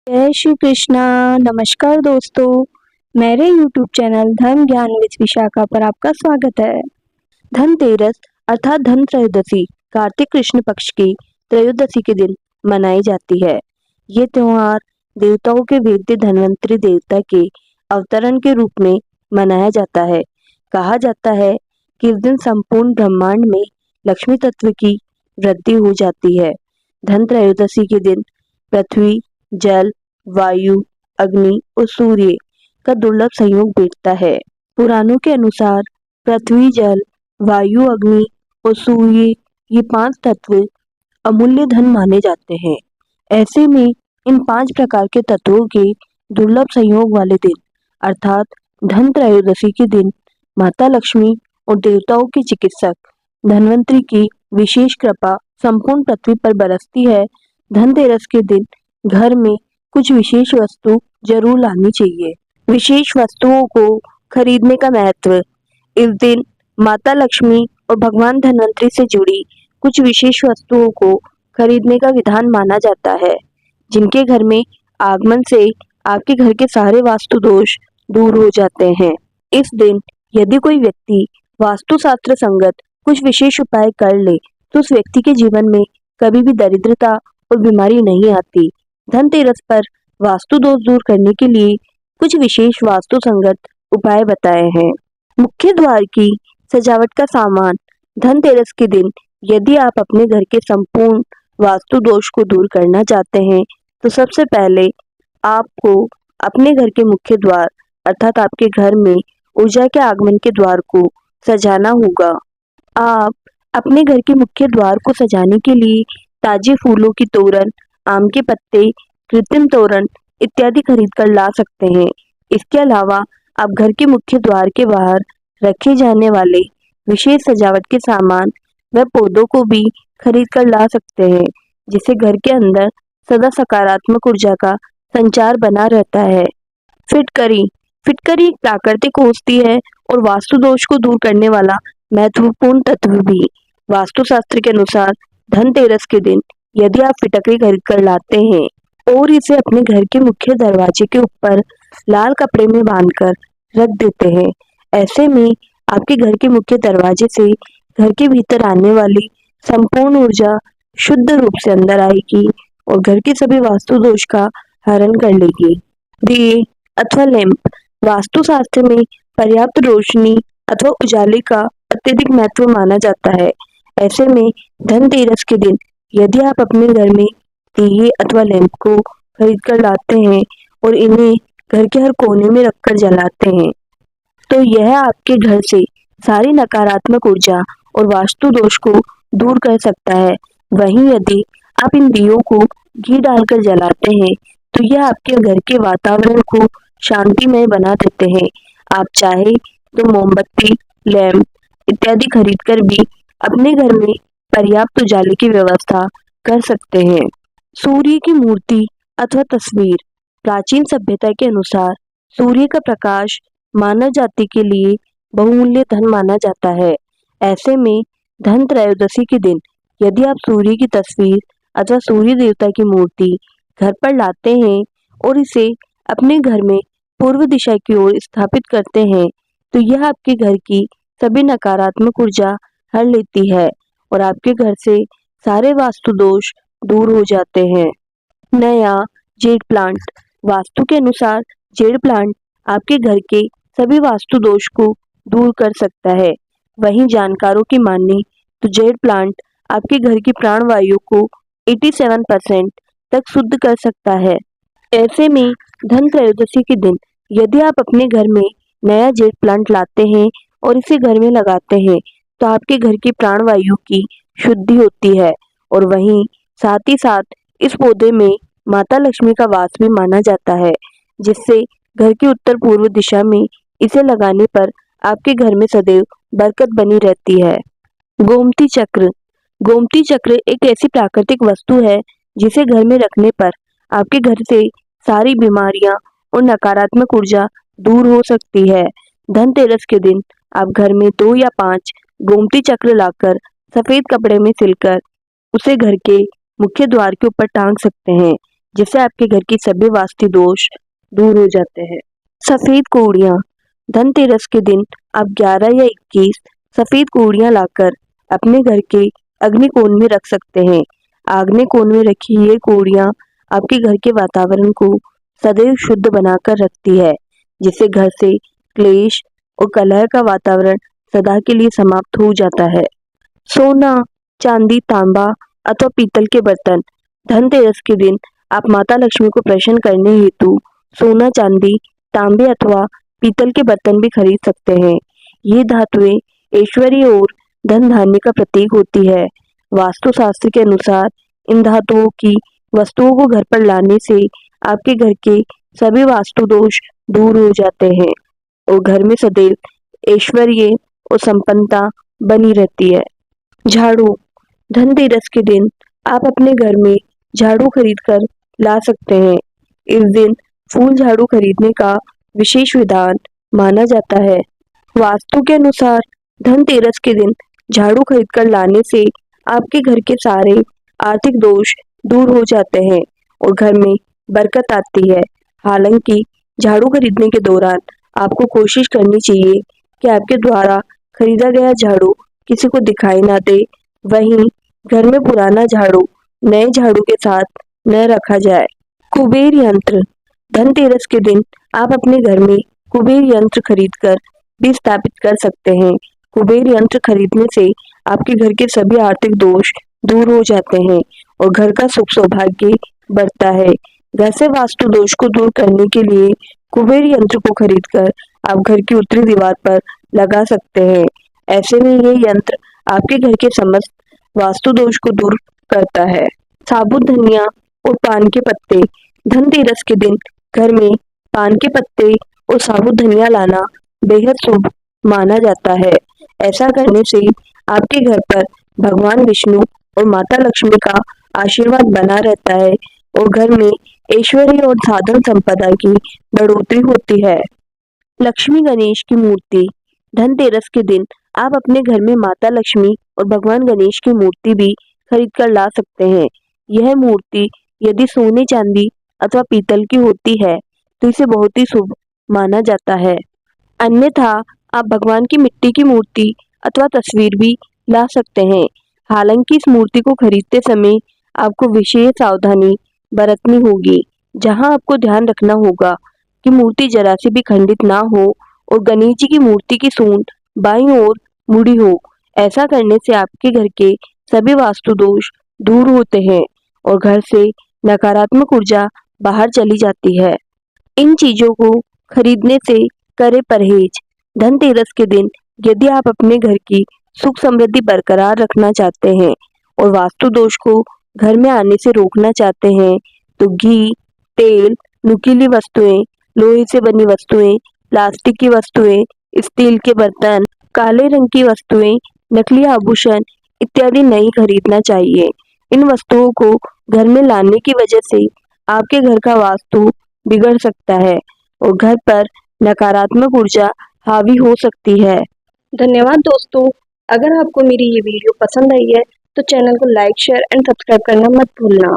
जय श्री कृष्णा। नमस्कार दोस्तों, मेरे YouTube चैनल धर्म ज्ञान विद विशाखा पर आपका स्वागत है। धनतेरस अर्थात धन त्रयोदशी कार्तिक कृष्ण पक्ष की त्रयोदशी के दिन मनाई जाती है। ये त्योहार देवताओं के वेद्य धन्वंतरी देवता के अवतरण के रूप में मनाया जाता है। कहा जाता है कि इस दिन संपूर्ण ब्रह्मांड में लक्ष्मी तत्व की वृद्धि हो जाती है। धन त्रयोदशी के दिन पृथ्वी, जल, वायु, अग्नि और सूर्य का दुर्लभ संयोग बैठता है। पुराणों के अनुसार पृथ्वी, जल, वायु, अग्नि और सूर्य ये 5 तत्व अमूल्य धन माने जाते हैं। ऐसे में इन 5 प्रकार के तत्वों के दुर्लभ संयोग वाले दिन अर्थात धन त्रयोदशी के दिन माता लक्ष्मी और देवताओं के चिकित्सक धन्वंतरी की विशेष कृपा संपूर्ण पृथ्वी पर बरसती है। धनतेरस के दिन घर में कुछ विशेष वस्तु जरूर लानी चाहिए। विशेष वस्तुओं को खरीदने का महत्व। इस दिन माता लक्ष्मी और भगवान धन्वंतरी से जुड़ी कुछ विशेष वस्तुओं को खरीदने का विधान माना जाता है, जिनके घर में आगमन से आपके घर के सारे वास्तु दोष दूर हो जाते हैं। इस दिन यदि कोई व्यक्ति वास्तुशास्त्र संगत कुछ विशेष उपाय कर ले तो उस व्यक्ति के जीवन में कभी भी दरिद्रता और बीमारी नहीं आती। धनतेरस पर वास्तु दोष दूर करने के लिए कुछ विशेष वास्तु संगत उपाय बताए हैं। मुख्य द्वार की सजावट का सामान। धनतेरस के दिन यदि आप अपने घर के संपूर्ण वास्तु दोष को दूर करना चाहते हैं तो सबसे पहले आपको अपने घर के मुख्य द्वार अर्थात आपके घर में ऊर्जा के आगमन के द्वार को सजाना होगा। आप अपने घर के मुख्य द्वार को सजाने के लिए ताजे फूलों की तोरण, आम के पत्ते, कृत्रिम तोरण इत्यादि खरीद कर ला सकते हैं। इसके अलावा आप घर के मुख्य द्वार के बाहर रखे जाने वाले विशेष सजावट के सामान व पौधों को भी खरीद कर ला सकते हैं, जिससे घर के अंदर सदा सकारात्मक ऊर्जा का संचार बना रहता है। फिटकरी। फिटकरी एक प्राकृतिक औषधि है और वास्तु दोष को दूर करने वाला महत्वपूर्ण तत्व भी। वास्तुशास्त्र के अनुसार धनतेरस के दिन यदि आप फिटकरी खरीद कर लाते हैं और इसे अपने घर के मुख्य दरवाजे के ऊपर लाल कपड़े में बांधकर रख देते हैं, ऐसे में आपके घर के मुख्य दरवाजे से घर के भीतर आने वाली संपूर्ण ऊर्जा शुद्ध रूप से अंदर आएगी और घर के सभी वास्तु दोष का हरण कर लेगी। दिए अथवा लैंप। वास्तुशास्त्र में पर्याप्त रोशनी अथवा उजाले का अत्यधिक महत्व माना जाता है। ऐसे में धनतेरस के दिन यदि आप अपने घर में दिए अथवा लैंप को खरीद कर लाते हैं और इन्हें घर के हर कोने में रखकर जलाते हैं तो यह आपके घर से सारी नकारात्मक ऊर्जा और वास्तु दोष को दूर कर सकता है। वहीं यदि आप इन दियों को घी डालकर जलाते हैं तो यह आपके घर के वातावरण को शांतिमय बना देते हैं। आप चाहे तो मोमबत्ती, लैंप इत्यादि खरीदकर भी अपने घर में पर्याप्त उजाले की व्यवस्था कर सकते हैं। सूर्य की मूर्ति अथवा तस्वीर। प्राचीन सभ्यता के अनुसार सूर्य का प्रकाश मानव जाति के लिए बहुमूल्य धन माना जाता है। ऐसे में धन त्रयोदशी के दिन यदि आप सूर्य की तस्वीर अथवा सूर्य देवता की मूर्ति घर पर लाते हैं और इसे अपने घर में पूर्व दिशा की ओर स्थापित करते हैं तो यह आपके घर की सभी नकारात्मक ऊर्जा हर लेती है और आपके घर से सारे वास्तु दोष दूर हो जाते हैं। नया जेड प्लांट। वास्तु के अनुसार जेड प्लांट आपके घर के सभी वास्तु दोष को दूर कर सकता है। वहीं जानकारों की माने तो जेड प्लांट आपके घर की प्राणवायु को 87% तक शुद्ध कर सकता है। ऐसे में धन त्रयोदशी के दिन यदि आप अपने घर में नया जेड प्लांट लाते हैं और इसे घर में लगाते हैं तो आपके घर की प्राणवायु की शुद्धि होती है और वहीं साथ ही साथ इस पौधे में माता लक्ष्मी का वास भी माना जाता है, जिससे घर की उत्तर पूर्व दिशा में इसे लगाने पर आपके घर में सदैव बरकत बनी रहती है। गोमती चक्र। गोमती चक्र एक ऐसी प्राकृतिक वस्तु है जिसे घर में रखने पर आपके घर से सारी बीमारियां और नकारात्मक ऊर्जा दूर हो सकती है। धनतेरस के दिन आप घर में 2 या 5 गोमती चक्र लाकर सफेद कपड़े में सिलकर उसे घर के मुख्य द्वार के ऊपर टांग सकते हैं, जिससे आपके घर की सभी वास्तु दोष दूर हो जाते हैं। सफेद कौड़ियाँ। धनतेरस के दिन आप 11 या 21 सफेद कौड़ियाँ लाकर अपने घर के अग्निकोण में रख सकते हैं। आग्नेय कोण में रखी ये कौड़ियाँ आपके घर के वातावरण को सदैव शुद्ध बनाकर रखती है, जिससे घर से क्लेश और कलह का वातावरण सदा के लिए समाप्त हो जाता है। सोना, चांदी, तांबा अथवा पीतल के बर्तन। धनतेरस के दिन आप माता लक्ष्मी को प्रसन्न करने हेतु सोना, चांदी, तांबे अथवा पीतल के बर्तन भी खरीद सकते हैं। ये धातुएं ऐश्वर्य और धन धान्य का प्रतीक होती है। वास्तुशास्त्र के अनुसार इन धातुओं की वस्तुओं को घर पर लाने से आपके घर के सभी वास्तु दोष दूर हो जाते हैं और घर में सदैव ऐश्वर्य और संपन्नता बनी रहती है। झाड़ू। धनतेरस के दिन आप अपने घर में झाड़ू खरीद कर ला सकते हैं। इस दिन फूल झाड़ू खरीदने का विशेष विधान माना जाता है। वास्तु के अनुसार धनतेरस के दिन झाड़ू खरीद कर लाने से आपके घर के सारे आर्थिक दोष दूर हो जाते हैं और घर में बरकत आती है। हालांकि झाड़ू खरीदने के दौरान आपको कोशिश करनी चाहिए कि आपके द्वारा खरीदा गया झाड़ू किसी को दिखाई ना दे। वहीं घर में पुराना झाड़ू नए झाड़ू के साथ न रखा जाए। कुबेर यंत्र। धनतेरस के दिन आप अपने घर में कुबेर यंत्र खरीदकर भी स्थापित कर सकते हैं। कुबेर यंत्र खरीदने से आपके घर के सभी आर्थिक दोष दूर हो जाते हैं और घर का सुख सौभाग्य बढ़ता है। घर से वास्तु दोष को दूर करने के लिए कुबेर यंत्र को खरीदकर आप घर की उत्तरी दीवार पर लगा सकते हैं। ऐसे में ये यंत्र आपके घर के समस्त वास्तु दोष को दूर करता है। साबुत धनिया और पान के पत्ते। धनतेरस के दिन घर में पान के पत्ते और साबुत धनिया लाना बेहद शुभ माना जाता है। ऐसा करने से आपके घर पर भगवान विष्णु और माता लक्ष्मी का आशीर्वाद बना रहता है और घर में ऐश्वर्य और साधन संपदा की बढ़ोतरी होती है। लक्ष्मी गणेश की मूर्ति। धनतेरस के दिन आप अपने घर में माता लक्ष्मी और भगवान गणेश की मूर्ति भी खरीद कर ला सकते हैं। यह मूर्ति यदि सोने, चांदी अथवा पीतल की होती है तो इसे बहुत ही शुभ माना जाता है। अन्यथा आप भगवान की मिट्टी की मूर्ति अथवा तस्वीर भी ला सकते हैं। हालांकि इस मूर्ति को खरीदते समय आपको विशेष सावधानी बरतनी होगी, जहां आपको ध्यान रखना होगा कि मूर्ति जरा सी भी खंडित ना हो और गणेश जी की मूर्ति की सूंड बाईं ओर मुड़ी हो। ऐसा करने से आपके घर के सभी वास्तु दोष दूर होते हैं और घर से नकारात्मक ऊर्जा बाहर चली जाती है। इन चीजों को खरीदने से करें परहेज। धनतेरस के दिन यदि आप अपने घर की सुख समृद्धि बरकरार रखना चाहते हैं और वास्तु दोष को घर में आने से रोकना चाहते हैं तो घी, तेल, नुकीली वस्तुएं, लोहे से बनी वस्तुएं, प्लास्टिक की वस्तुएं, स्टील के बर्तन, काले रंग की वस्तुएं, नकली आभूषण इत्यादि नहीं खरीदना चाहिए। इन वस्तुओं को घर में लाने की वजह से आपके घर का वास्तु बिगड़ सकता है और घर पर नकारात्मक ऊर्जा हावी हो सकती है। धन्यवाद दोस्तों। अगर आपको मेरी ये वीडियो पसंद आई है तो चैनल को लाइक, शेयर एंड सब्सक्राइब करना मत भूलना।